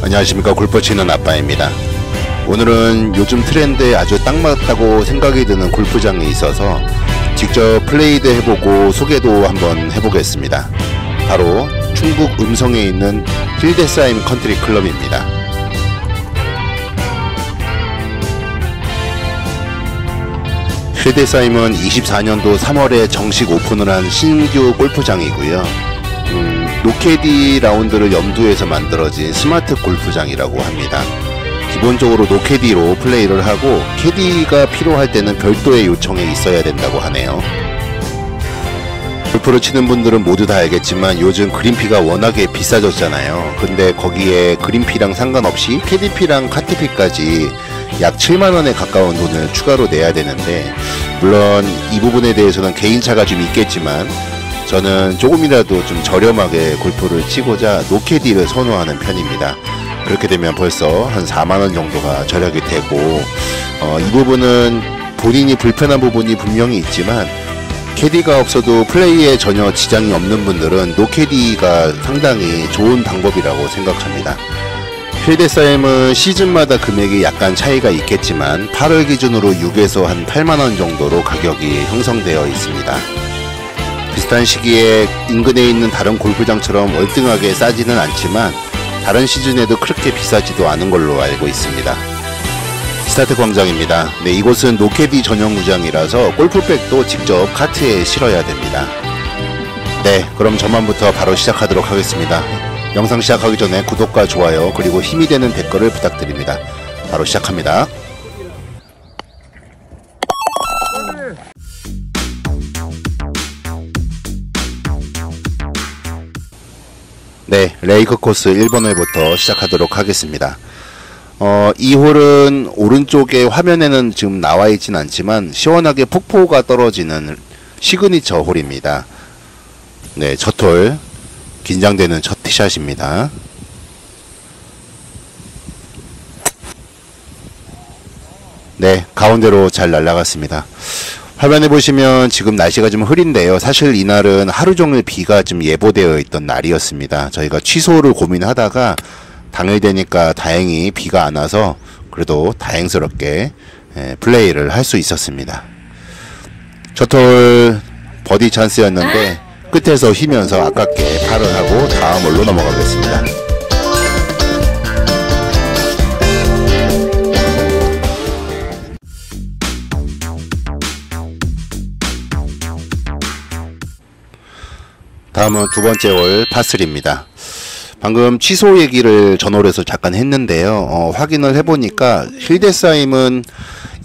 안녕하십니까. 골프 치는 아빠입니다. 오늘은 요즘 트렌드에 아주 딱 맞다고 생각이 드는 골프장이 있어서 직접 플레이도 해보고 소개도 한번 해보겠습니다. 바로 충북 음성에 있는 힐데스하임 컨트리 클럽입니다. 힐데스하임은 24년도 3월에 정식 오픈을 한 신규 골프장이고요. 노캐디 라운드를 염두에서 만들어진 스마트 골프장이라고 합니다. 기본적으로 노캐디로 플레이를 하고 캐디가 필요할 때는 별도의 요청이 있어야 된다고 하네요. 골프를 치는 분들은 모두 다 알겠지만 요즘 그린피가 워낙에 비싸졌잖아요. 근데 거기에 그린피랑 상관없이 캐디피랑 카트피까지 약 7만원에 가까운 돈을 추가로 내야 되는데, 물론 이 부분에 대해서는 개인차가 좀 있겠지만 저는 조금이라도 좀 저렴하게 골프를 치고자 노캐디를 선호하는 편입니다. 그렇게 되면 벌써 한 4만원 정도가 절약이 되고, 이 부분은 본인이 불편한 부분이 분명히 있지만 캐디가 없어도 플레이에 전혀 지장이 없는 분들은 노캐디가 상당히 좋은 방법이라고 생각합니다. 힐데스하임은 시즌마다 금액이 약간 차이가 있겠지만 8월 기준으로 6에서 한 8만원 정도로 가격이 형성되어 있습니다. 비슷한 시기에 인근에 있는 다른 골프장처럼 월등하게 싸지는 않지만 다른 시즌에도 그렇게 비싸지도 않은 걸로 알고 있습니다. 스타트 광장입니다. 네, 이곳은 노캐디 전용 구장이라서 골프백도 직접 카트에 실어야 됩니다. 네, 그럼 저만부터 바로 시작하도록 하겠습니다. 영상 시작하기 전에 구독과 좋아요 그리고 힘이 되는 댓글을 부탁드립니다. 바로 시작합니다. 네, 레이크 코스 1번 홀부터 시작하도록 하겠습니다. 이 홀은 오른쪽에 화면에는 지금 나와 있진 않지만 시원하게 폭포가 떨어지는 시그니처 홀입니다. 네, 첫 홀 긴장되는 첫 티샷입니다. 네, 가운데로 잘 날아갔습니다. 화면에 보시면 지금 날씨가 좀 흐린데요. 사실 이날은 하루종일 비가 좀 예보되어 있던 날이었습니다. 저희가 취소를 고민하다가 당일 되니까 다행히 비가 안 와서 그래도 다행스럽게 플레이를 할 수 있었습니다. 첫 홀 버디 찬스였는데 끝에서 휘면서 아깝게 팔을 하고 다음 홀로 넘어가겠습니다. 다음은 두 번째 홀 파3입니다. 방금 취소 얘기를 전홀에서 잠깐 했는데요. 확인을 해보니까 힐데스하임은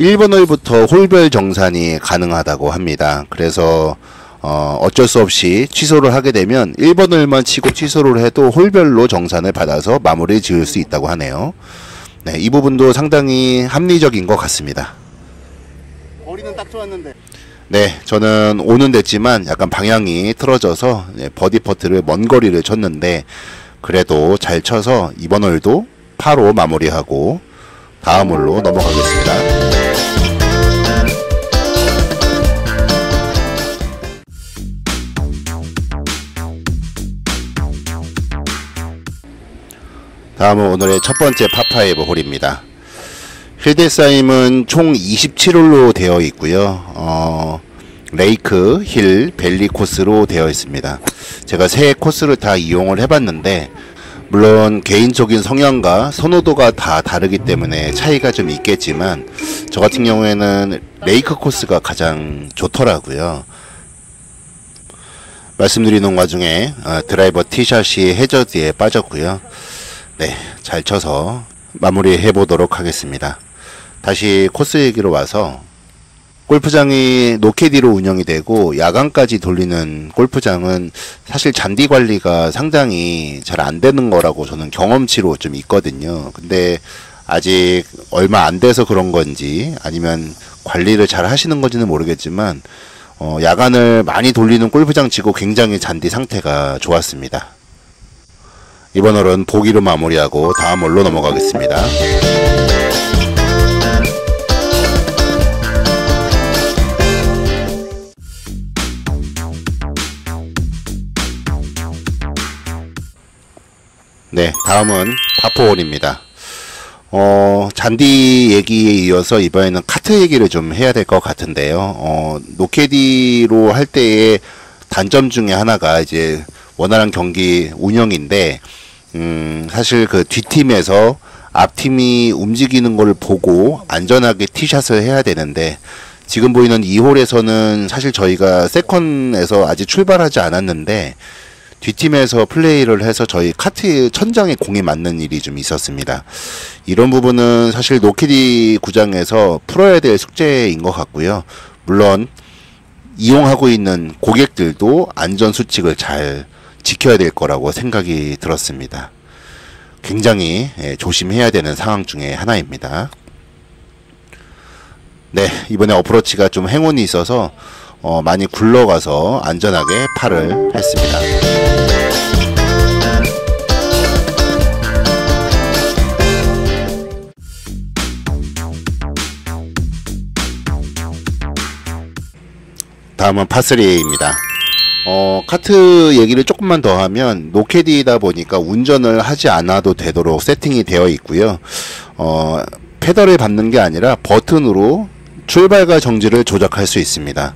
1번 홀부터 홀별 정산이 가능하다고 합니다. 그래서 어쩔 수 없이 취소를 하게 되면 1번 홀만 치고 취소를 해도 홀별로 정산을 받아서 마무리 지을 수 있다고 하네요. 네, 이 부분도 상당히 합리적인 것 같습니다. 거리는 딱 좋았는데. 네, 저는 오는 됐지만 약간 방향이 틀어져서 버디 퍼트를 먼 거리를 쳤는데 그래도 잘 쳐서 이번 홀도 파로 마무리하고 다음 홀로 넘어가겠습니다. 다음은 오늘의 첫 번째 파5 홀입니다. 힐데스하임은 총 27홀로 되어 있고요. 레이크, 힐, 밸리 코스로 되어 있습니다. 제가 세 코스를 다 이용을 해봤는데 물론 개인적인 성향과 선호도가 다 다르기 때문에 차이가 좀 있겠지만 저 같은 경우에는 레이크 코스가 가장 좋더라고요. 말씀드리는 와중에 드라이버 티샷이 해저드에 빠졌고요. 네, 잘 쳐서 마무리해 보도록 하겠습니다. 다시 코스 얘기로 와서 골프장이 노캐디로 운영이 되고 야간까지 돌리는 골프장은 사실 잔디 관리가 상당히 잘 안 되는 거라고 저는 경험치로 좀 있거든요. 근데 아직 얼마 안 돼서 그런 건지 아니면 관리를 잘 하시는 건지는 모르겠지만 야간을 많이 돌리는 골프장 치고 굉장히 잔디 상태가 좋았습니다. 이번 홀은 보기로 마무리하고 다음 홀로 넘어가겠습니다. 네, 다음은 파포홀입니다. 잔디 얘기에 이어서 이번에는 카트 얘기를 좀 해야 될 것 같은데요. 노케디로 할 때의 단점 중에 하나가 이제 원활한 경기 운영인데, 사실 그 뒷팀에서 앞팀이 움직이는 걸 보고 안전하게 티샷을 해야 되는데, 지금 보이는 2홀에서는 사실 저희가 세컨에서 아직 출발하지 않았는데, 뒷팀에서 플레이를 해서 저희 카트 천장에 공이 맞는 일이 좀 있었습니다. 이런 부분은 사실 노키디 구장에서 풀어야 될 숙제인 것 같고요. 물론 이용하고 있는 고객들도 안전수칙을 잘 지켜야 될 거라고 생각이 들었습니다. 굉장히 조심해야 되는 상황 중에 하나입니다. 네, 이번에 어프로치가 좀 행운이 있어서 많이 굴러가서 안전하게 파를 했습니다. 다음은 파3입니다. 카트 얘기를 조금만 더 하면 노캐디이다 보니까 운전을 하지 않아도 되도록 세팅이 되어 있고요. 페달을 밟는 게 아니라 버튼으로 출발과 정지를 조작할 수 있습니다.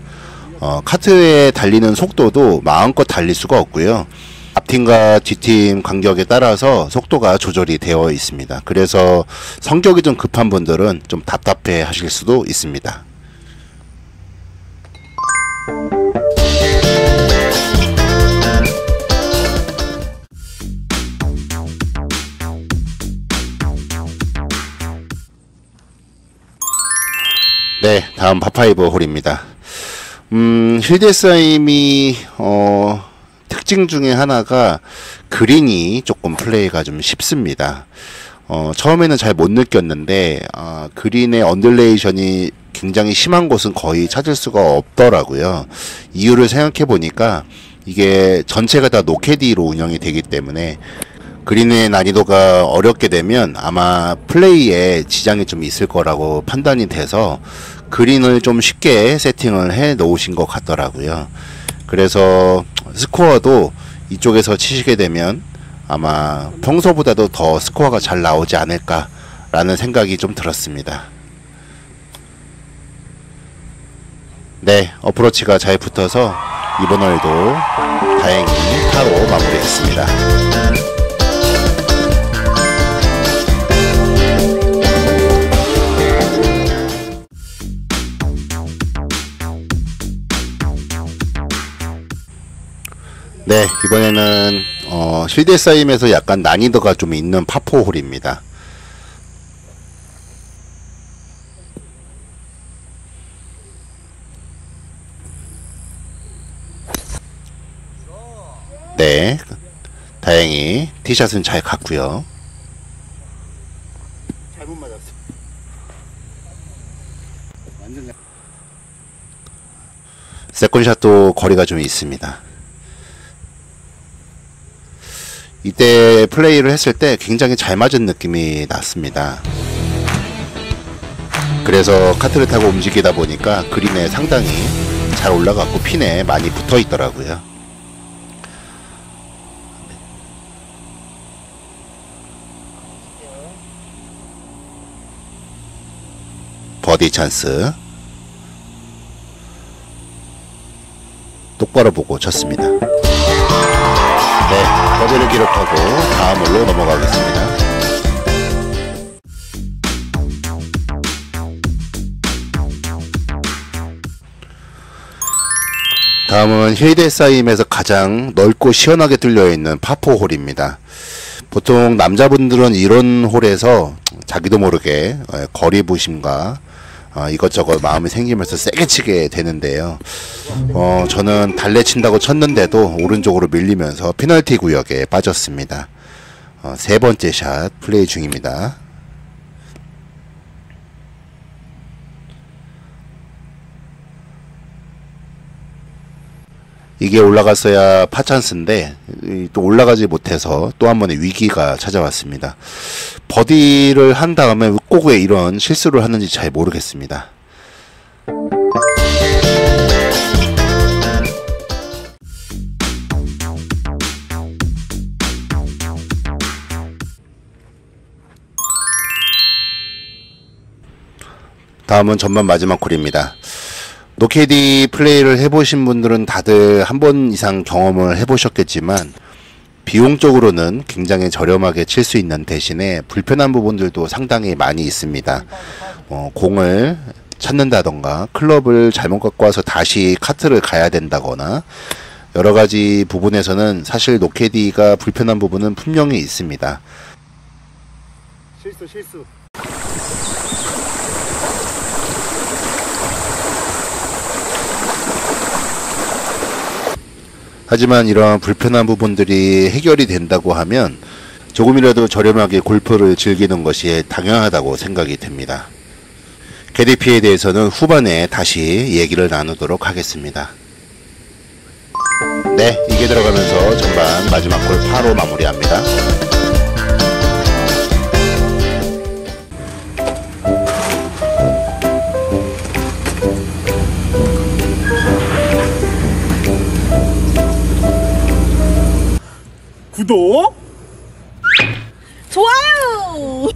카트에 달리는 속도도 마음껏 달릴 수가 없고요. 앞팀과 뒷팀 간격에 따라서 속도가 조절이 되어 있습니다. 그래서 성격이 좀 급한 분들은 좀 답답해 하실 수도 있습니다. 네, 다음 파5 홀입니다. 힐데스하임이 특징 중에 하나가 그린이 조금 플레이가 좀 쉽습니다. 처음에는 잘 못 느꼈는데 그린의 언듈레이션이 굉장히 심한 곳은 거의 찾을 수가 없더라고요. 이유를 생각해 보니까 이게 전체가 다 노캐디로 운영이 되기 때문에 그린의 난이도가 어렵게 되면 아마 플레이에 지장이 좀 있을 거라고 판단이 돼서 그린을 좀 쉽게 세팅을 해 놓으신 것 같더라고요. 그래서 스코어도 이쪽에서 치시게 되면 아마 평소보다도 더 스코어가 잘 나오지 않을까 라는 생각이 좀 들었습니다. 네, 어프로치가 잘 붙어서 이번 홀도 다행히 파로 마무리했습니다. 네, 이번에는 실드 쌓임에서 약간 난이도가 좀 있는 파4 홀입니다. 네, 다행히 티샷은 잘 갔고요. 잘못 맞았어. 완전 세컨샷도 거리가 좀 있습니다. 이때 플레이를 했을 때 굉장히 잘 맞은 느낌이 났습니다. 그래서 카트를 타고 움직이다 보니까 그린에 상당히 잘 올라갔고 핀에 많이 붙어 있더라고요. 버디 찬스. 똑바로 보고 쳤습니다. 네, 버디를 기록하고 다음 홀로 넘어가겠습니다. 다음은 힐드 쌓임에서 가장 넓고 시원하게 뚫려있는 파4 홀입니다. 보통 남자분들은 이런 홀에서 자기도 모르게 거리 부심과 이것저것 마음이 생기면서 세게 치게 되는데요. 저는 달래 친다고 쳤는데도 오른쪽으로 밀리면서 페널티 구역에 빠졌습니다. 세 번째 샷 플레이 중입니다. 이게 올라갔어야 파찬스인데 또 올라가지 못해서 또 한 번의 위기가 찾아왔습니다. 버디를 한 다음에 꼭 왜 이런 실수를 하는지 잘 모르겠습니다. 다음은 전반 마지막 홀입니다. 노캐디 플레이를 해보신 분들은 다들 한 번 이상 경험을 해보셨겠지만 비용적으로는 굉장히 저렴하게 칠 수 있는 대신에 불편한 부분들도 상당히 많이 있습니다. 공을 찾는다던가 클럽을 잘못 갖고 와서 다시 카트를 가야 된다거나 여러가지 부분에서는 사실 노캐디가 불편한 부분은 분명히 있습니다. 실수. 하지만 이러한 불편한 부분들이 해결이 된다고 하면 조금이라도 저렴하게 골프를 즐기는 것이 당연하다고 생각이 됩니다. KDP에 대해서는 후반에 다시 얘기를 나누도록 하겠습니다. 네, 이게 들어가면서 전반 마지막 홀 8호 마무리합니다. 구독, 좋아요.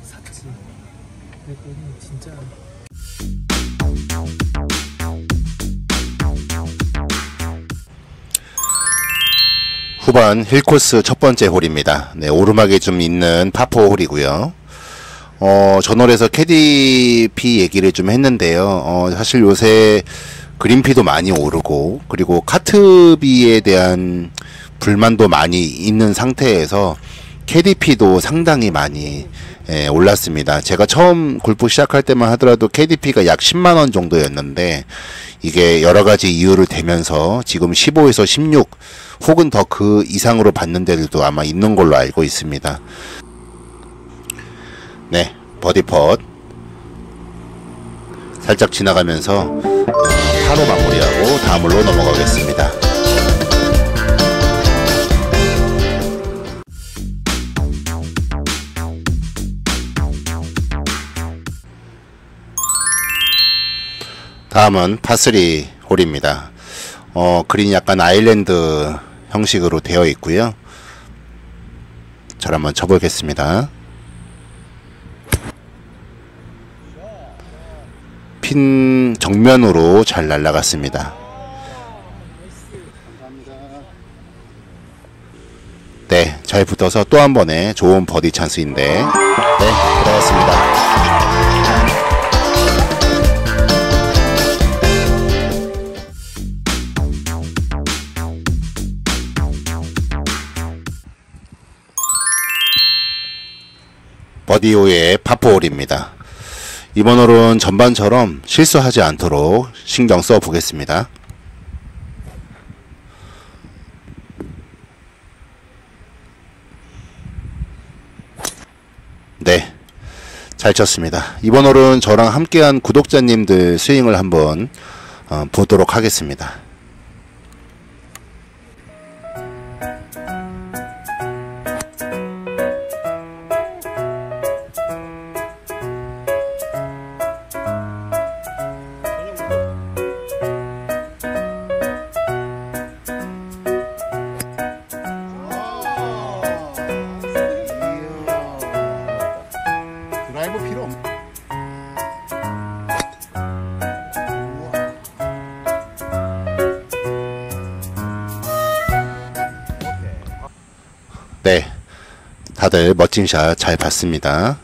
샀지. 그랬더니 진짜. 후반 힐코스 첫 번째 홀입니다. 네, 오르막이 좀 있는 파4 홀이고요. 전월에서 KDP 얘기를 좀 했는데요. 사실 요새 그린피도 많이 오르고 그리고 카트비에 대한 불만도 많이 있는 상태에서 KDP도 상당히 많이 올랐습니다. 제가 처음 골프 시작할 때만 하더라도 KDP가 약 10만원 정도였는데 이게 여러가지 이유를 대면서 지금 15에서 16 혹은 더 그 이상으로 받는 데들도 아마 있는 걸로 알고 있습니다. 네, 버디 펫 살짝 지나가면서 파로 마무리하고 다음 홀로 넘어가겠습니다. 다음은 파3 홀입니다. 그린이 약간 아일랜드 형식으로 되어 있고요. 잘 한번 쳐보겠습니다. 핀 정면으로 잘 날아갔습니다. 네, 잘 붙어서 또 한 번의 좋은 버디 찬스인데 네, 들어갔습니다. 버디 이후의 파4 홀입니다. 이번 홀은 전반처럼 실수하지 않도록 신경 써 보겠습니다. 네, 잘 쳤습니다. 이번 홀은 저랑 함께한 구독자님들 스윙을 한번 보도록 하겠습니다. 드라이버 필요 없네. 네, 다들 멋진 샷 잘 봤습니다.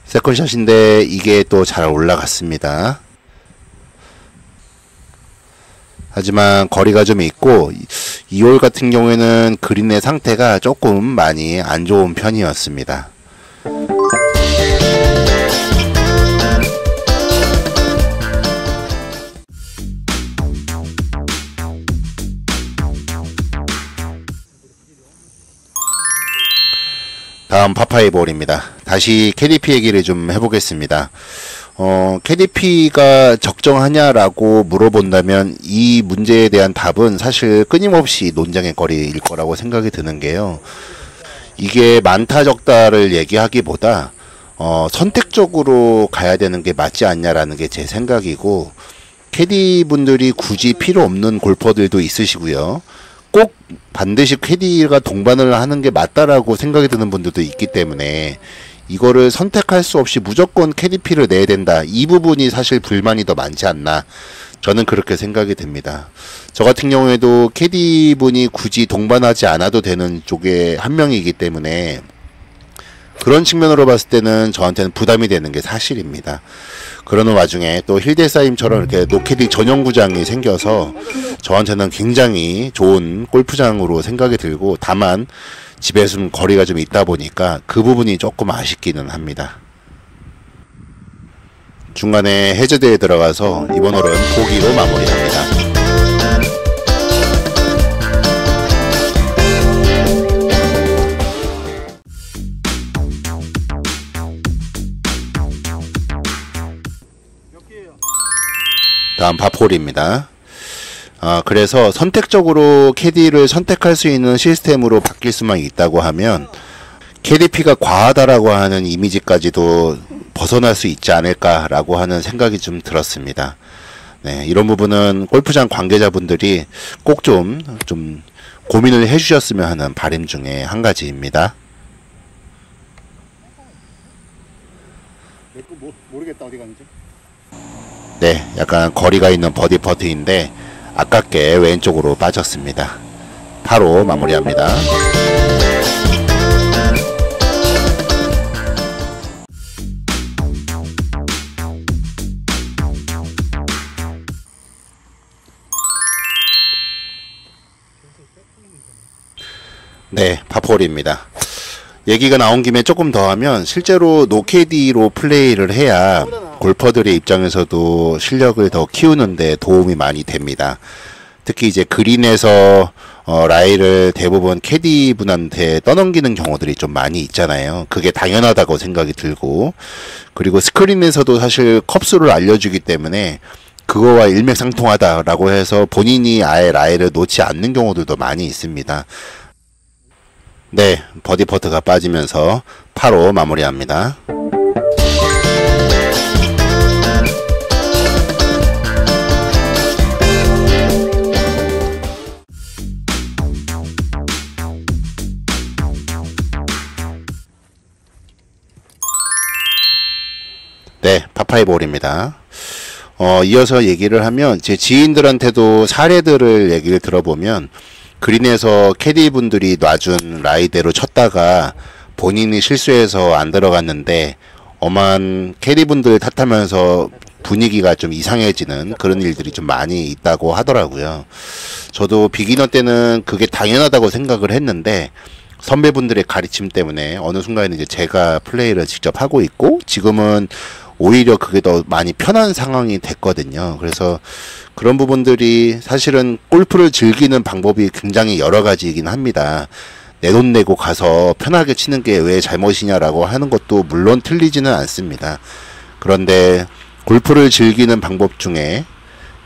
세컨샷인데 이게 또 잘 올라갔습니다. 하지만 거리가 좀 있고 2홀 같은 경우에는 그린의 상태가 조금 많이 안 좋은 편이었습니다. 다음 파5 홀입니다. 다시 KDP 얘기를 좀 해보겠습니다. KDP가 적정하냐라고 물어본다면 이 문제에 대한 답은 사실 끊임없이 논쟁의 거리일 거라고 생각이 드는 게요. 이게 많다 적다를 얘기하기보다 선택적으로 가야 되는 게 맞지 않냐라는 게 제 생각이고, 캐디 분들이 굳이 필요 없는 골퍼들도 있으시고요. 꼭 반드시 캐디가 동반을 하는 게 맞다라고 생각이 드는 분들도 있기 때문에 이거를 선택할 수 없이 무조건 캐디피를 내야 된다. 이 부분이 사실 불만이 더 많지 않나. 저는 그렇게 생각이 듭니다. 저 같은 경우에도 캐디분이 굳이 동반하지 않아도 되는 쪽에 한 명이기 때문에 그런 측면으로 봤을 때는 저한테는 부담이 되는 게 사실입니다. 그러는 와중에 또 힐데사임처럼 이렇게 노캐디 전용구장이 생겨서 저한테는 굉장히 좋은 골프장으로 생각이 들고, 다만 집에서 좀 거리가 좀 있다 보니까 그 부분이 조금 아쉽기는 합니다. 중간에 해저대에 들어가서 이번 홀은 보기로 마무리합니다. 다음 파폴입니다. 그래서 선택적으로 캐디를 선택할 수 있는 시스템으로 바뀔 수만 있다고 하면 캐디피가 과하다라고 하는 이미지까지도 벗어날 수 있지 않을까라고 하는 생각이 좀 들었습니다. 네, 이런 부분은 골프장 관계자분들이 꼭 좀 고민을 해주셨으면 하는 바람 중에 한 가지입니다. 모르겠다 어디 갔는지. 네, 약간 거리가 있는 버디 퍼트인데 아깝게 왼쪽으로 빠졌습니다. 8호 마무리합니다. 네, 파폴입니다. 얘기가 나온 김에 조금 더 하면 실제로 노캐디로 플레이를 해야 골퍼들의 입장에서도 실력을 더 키우는데 도움이 많이 됩니다. 특히 이제 그린에서 라이를 대부분 캐디분한테 떠넘기는 경우들이 좀 많이 있잖아요. 그게 당연하다고 생각이 들고, 그리고 스크린에서도 사실 컵수를 알려주기 때문에 그거와 일맥상통하다라고 해서 본인이 아예 라이를 놓지 않는 경우들도 많이 있습니다. 네, 버디 퍼트가 빠지면서 8호 마무리합니다. 네, 파5 홀입니다. 이어서 얘기를 하면 제 지인들한테도 사례들을 얘기를 들어보면 그린에서 캐디분들이 놔준 라이대로 쳤다가 본인이 실수해서 안 들어갔는데 엄한 캐디분들 탓하면서 분위기가 좀 이상해지는 그런 일들이 좀 많이 있다고 하더라고요. 저도 비기너 때는 그게 당연하다고 생각을 했는데 선배분들의 가르침 때문에 어느 순간에는 이제 제가 플레이를 직접 하고 있고 지금은 오히려 그게 더 많이 편한 상황이 됐거든요. 그래서 그런 부분들이 사실은 골프를 즐기는 방법이 굉장히 여러 가지이긴 합니다. 내 돈 내고 가서 편하게 치는 게 왜 잘못이냐라고 하는 것도 물론 틀리지는 않습니다. 그런데 골프를 즐기는 방법 중에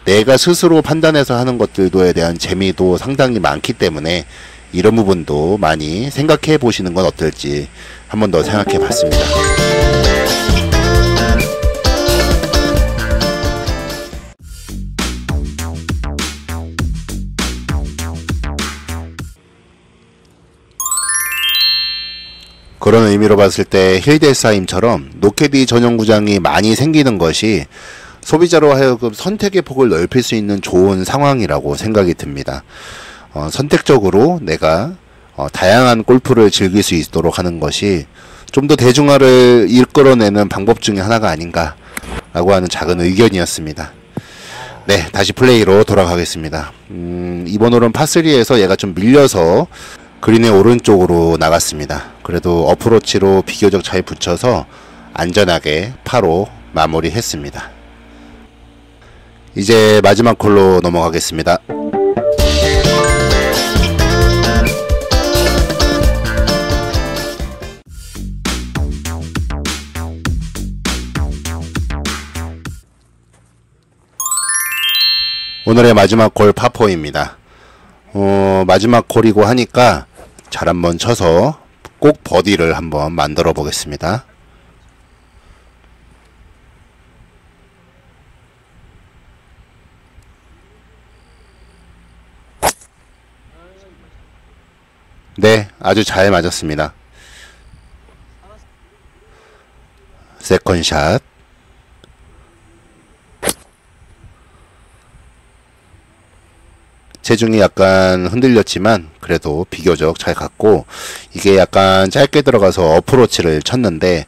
내가 스스로 판단해서 하는 것들도에 대한 재미도 상당히 많기 때문에 이런 부분도 많이 생각해 보시는 건 어떨지 한 번 더 생각해 봤습니다. 그런 의미로 봤을 때 힐데사임처럼 노캐디 전용구장이 많이 생기는 것이 소비자로 하여금 선택의 폭을 넓힐 수 있는 좋은 상황이라고 생각이 듭니다. 선택적으로 내가 다양한 골프를 즐길 수 있도록 하는 것이 좀 더 대중화를 이끌어내는 방법 중에 하나가 아닌가라고 하는 작은 의견이었습니다. 네, 다시 플레이로 돌아가겠습니다. 이번 홀은 파3에서 얘가 좀 밀려서 그린의 오른쪽으로 나갔습니다. 그래도 어프로치로 비교적 잘 붙여서 안전하게 파로 마무리했습니다. 이제 마지막 홀로 넘어가겠습니다. 오늘의 마지막 홀 파4입니다. 마지막 홀이고 하니까 잘 한번 쳐서 꼭 버디를 한번 만들어 보겠습니다. 네, 아주 잘 맞았습니다. 세컨샷. 체중이 약간 흔들렸지만 그래도 비교적 잘 갔고, 이게 약간 짧게 들어가서 어프로치를 쳤는데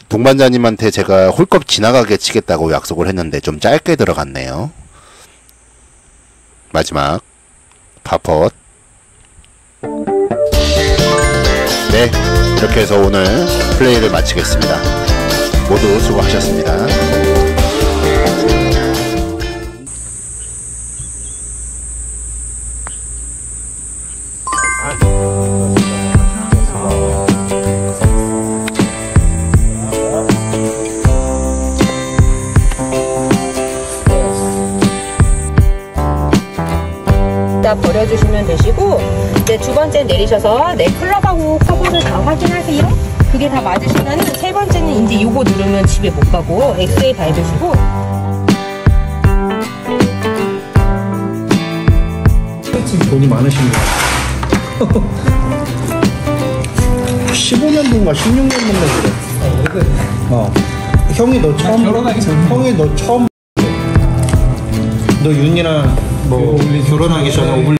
동반자님한테 제가 홀컵 지나가게 치겠다고 약속을 했는데 좀 짧게 들어갔네요. 마지막 파펫. 네, 이렇게 해서 오늘 플레이를 마치겠습니다. 모두 수고하셨습니다. 버려주시면 되시고, 이제 두 번째 내리셔서 내 클럽하고 커버를 다 확인하세요. 그게 다 맞으시면은 세 번째는 이제 요거 누르면 집에 못 가고 엑스레이 밟으시고. 돈이 많으신 것 같아요. 15년도인가 16년도인가 그래. 형이 너 처음 결혼하기 전에. 형이 너 처음 너 윤이랑 뭐 결혼하기 전에